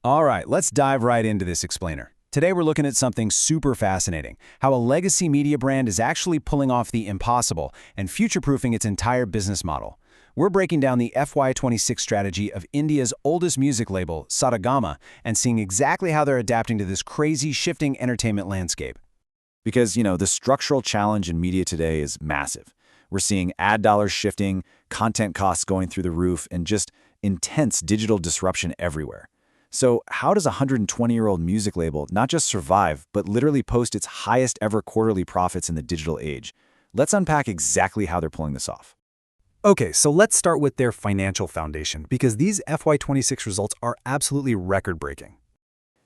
All right, let's dive right into this explainer. Today we're looking at something super fascinating, how a legacy media brand is actually pulling off the impossible and future-proofing its entire business model. We're breaking down the FY26 strategy of India's oldest music label, Saregama, and seeing exactly how they're adapting to this crazy shifting entertainment landscape. Because, the structural challenge in media today is massive. We're seeing ad dollars shifting, content costs going through the roof, and just intense digital disruption everywhere. So how does a 120-year-old music label not just survive, but literally post its highest ever quarterly profits in the digital age? Let's unpack exactly how they're pulling this off. Okay, so let's start with their financial foundation, because these FY26 results are absolutely record-breaking.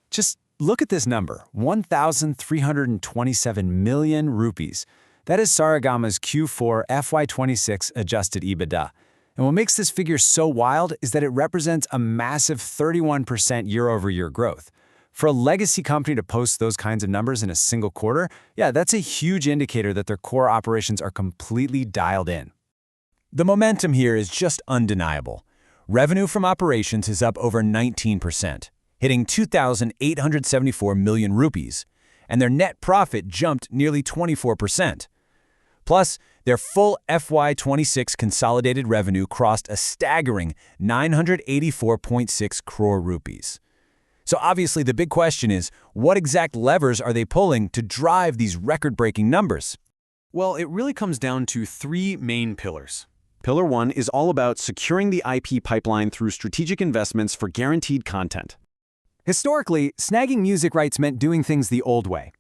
Just look at this number, 1,327 million rupees. That is Saregama's Q4 FY26 adjusted EBITDA. And what makes this figure so wild is that it represents a massive 31% year-over-year growth. For a legacy company to post those kinds of numbers in a single quarter, that's a huge indicator that their core operations are completely dialed in. The momentum here is just undeniable. Revenue from operations is up over 19%, hitting 2,874 million rupees, and their net profit jumped nearly 24%. Plus, their full FY26 consolidated revenue crossed a staggering 984.6 crore rupees. So obviously the big question is, what exact levers are they pulling to drive these record-breaking numbers? Well, it really comes down to three main pillars. Pillar 1 is all about securing the IP pipeline through strategic investments for guaranteed content. Historically, snagging music rights meant doing things the old way.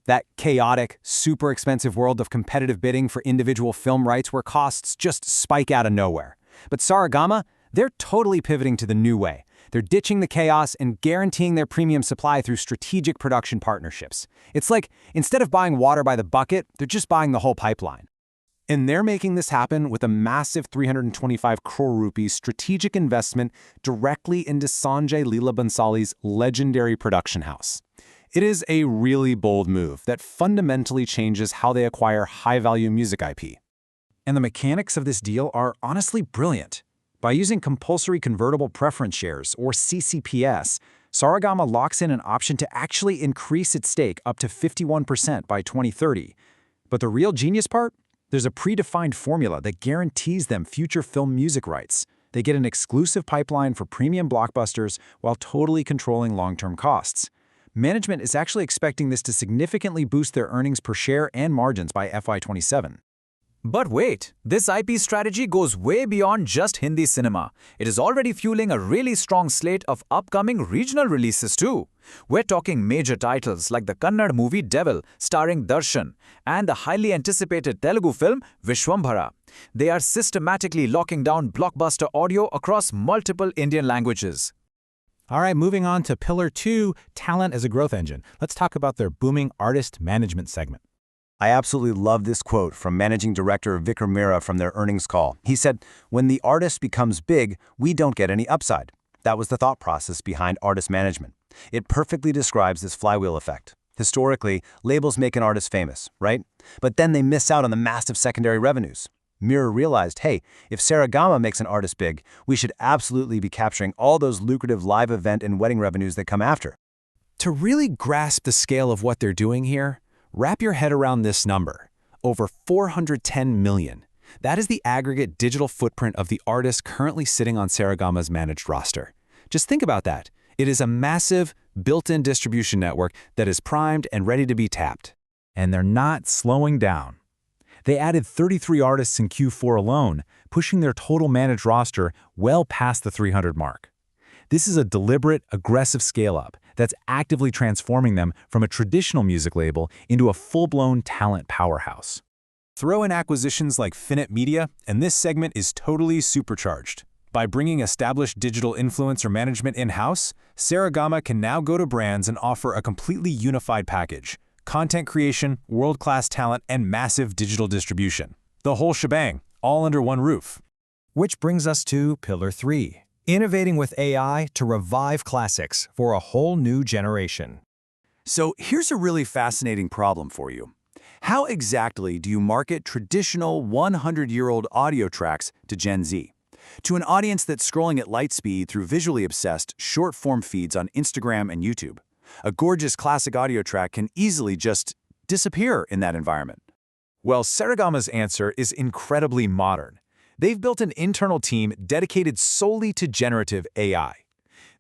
That chaotic, super expensive world of competitive bidding for individual film rights where costs just spike out of nowhere. But Saregama, they're totally pivoting to the new way. They're ditching the chaos and guaranteeing their premium supply through strategic production partnerships. It's like, instead of buying water by the bucket, they're just buying the whole pipeline. And they're making this happen with a massive 325 crore rupees strategic investment directly into Sanjay Leela Bhansali's legendary production house. It is a really bold move that fundamentally changes how they acquire high-value music IP. And the mechanics of this deal are honestly brilliant. By using compulsory convertible preference shares, or CCPS, Saregama locks in an option to actually increase its stake up to 51% by 2030. But the real genius part? There's a predefined formula that guarantees them future film music rights. They get an exclusive pipeline for premium blockbusters while totally controlling long-term costs. Management is actually expecting this to significantly boost their earnings per share and margins by FY27. But wait, this IP strategy goes way beyond just Hindi cinema. It is already fueling a really strong slate of upcoming regional releases too. We're talking major titles like the Kannada movie Devil, starring Darshan, and the highly anticipated Telugu film Vishwambhara. They are systematically locking down blockbuster audio across multiple Indian languages. All right, moving on to Pillar 2, talent as a growth engine. Let's talk about their booming artist management segment. I absolutely love this quote from Managing Director Vikram Mehra from their earnings call. He said, "When the artist becomes big, we don't get any upside." That was the thought process behind artist management. It perfectly describes this flywheel effect. Historically, labels make an artist famous, right? But then they miss out on the massive secondary revenues. Mehra realized, hey, if Saregama makes an artist big, we should absolutely be capturing all those lucrative live event and wedding revenues that come after. To really grasp the scale of what they're doing here, wrap your head around this number, over 410 million. That is the aggregate digital footprint of the artists currently sitting on Saregama's managed roster. Just think about that. It is a massive, built-in distribution network that is primed and ready to be tapped. And they're not slowing down. They added 33 artists in Q4 alone, pushing their total managed roster well past the 300 mark. This is a deliberate, aggressive scale-up that's actively transforming them from a traditional music label into a full-blown talent powerhouse. Throw in acquisitions like Finite Media, and this segment is totally supercharged. By bringing established digital influencer management in-house, Saregama can now go to brands and offer a completely unified package: content creation, world-class talent, and massive digital distribution. The whole shebang, all under one roof. Which brings us to Pillar 3. Innovating with AI to revive classics for a whole new generation. So here's a really fascinating problem for you. How exactly do you market traditional 100-year-old audio tracks to Gen Z? To an audience that's scrolling at light speed through visually obsessed, short-form feeds on Instagram and YouTube, a gorgeous classic audio track can easily just disappear in that environment. Well, Saregama's answer is incredibly modern. They've built an internal team dedicated solely to generative AI.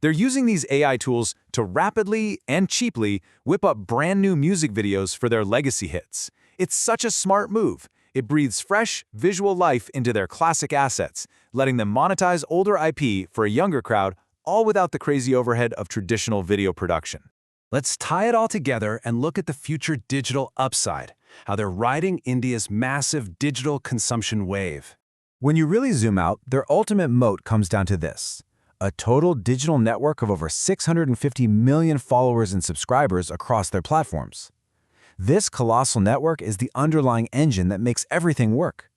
They're using these AI tools to rapidly and cheaply whip up brand new music videos for their legacy hits. It's such a smart move. It breathes fresh, visual life into their classic assets, letting them monetize older IP for a younger crowd, all without the crazy overhead of traditional video production. Let's tie it all together and look at the future digital upside, how they're riding India's massive digital consumption wave. When you really zoom out, their ultimate moat comes down to this: a total digital network of over 650 million followers and subscribers across their platforms. This colossal network is the underlying engine that makes everything work.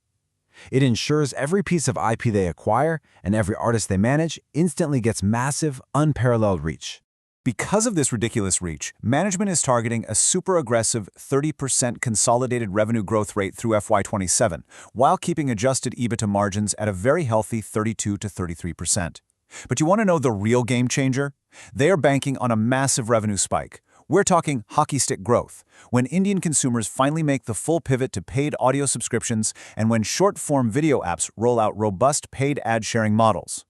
It ensures every piece of IP they acquire and every artist they manage instantly gets massive, unparalleled reach. Because of this ridiculous reach, management is targeting a super aggressive 30% consolidated revenue growth rate through FY27, while keeping adjusted EBITDA margins at a very healthy 32 to 33%. But you want to know the real game changer? They are banking on a massive revenue spike. We're talking hockey stick growth, when Indian consumers finally make the full pivot to paid audio subscriptions and when short-form video apps roll out robust paid ad-sharing models.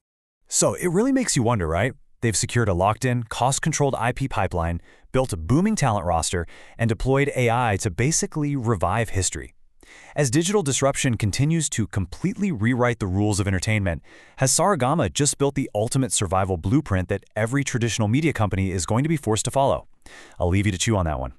So it really makes you wonder, right? They've secured a locked-in, cost-controlled IP pipeline, built a booming talent roster, and deployed AI to basically revive history. As digital disruption continues to completely rewrite the rules of entertainment, has Saregama just built the ultimate survival blueprint that every traditional media company is going to be forced to follow? I'll leave you to chew on that one.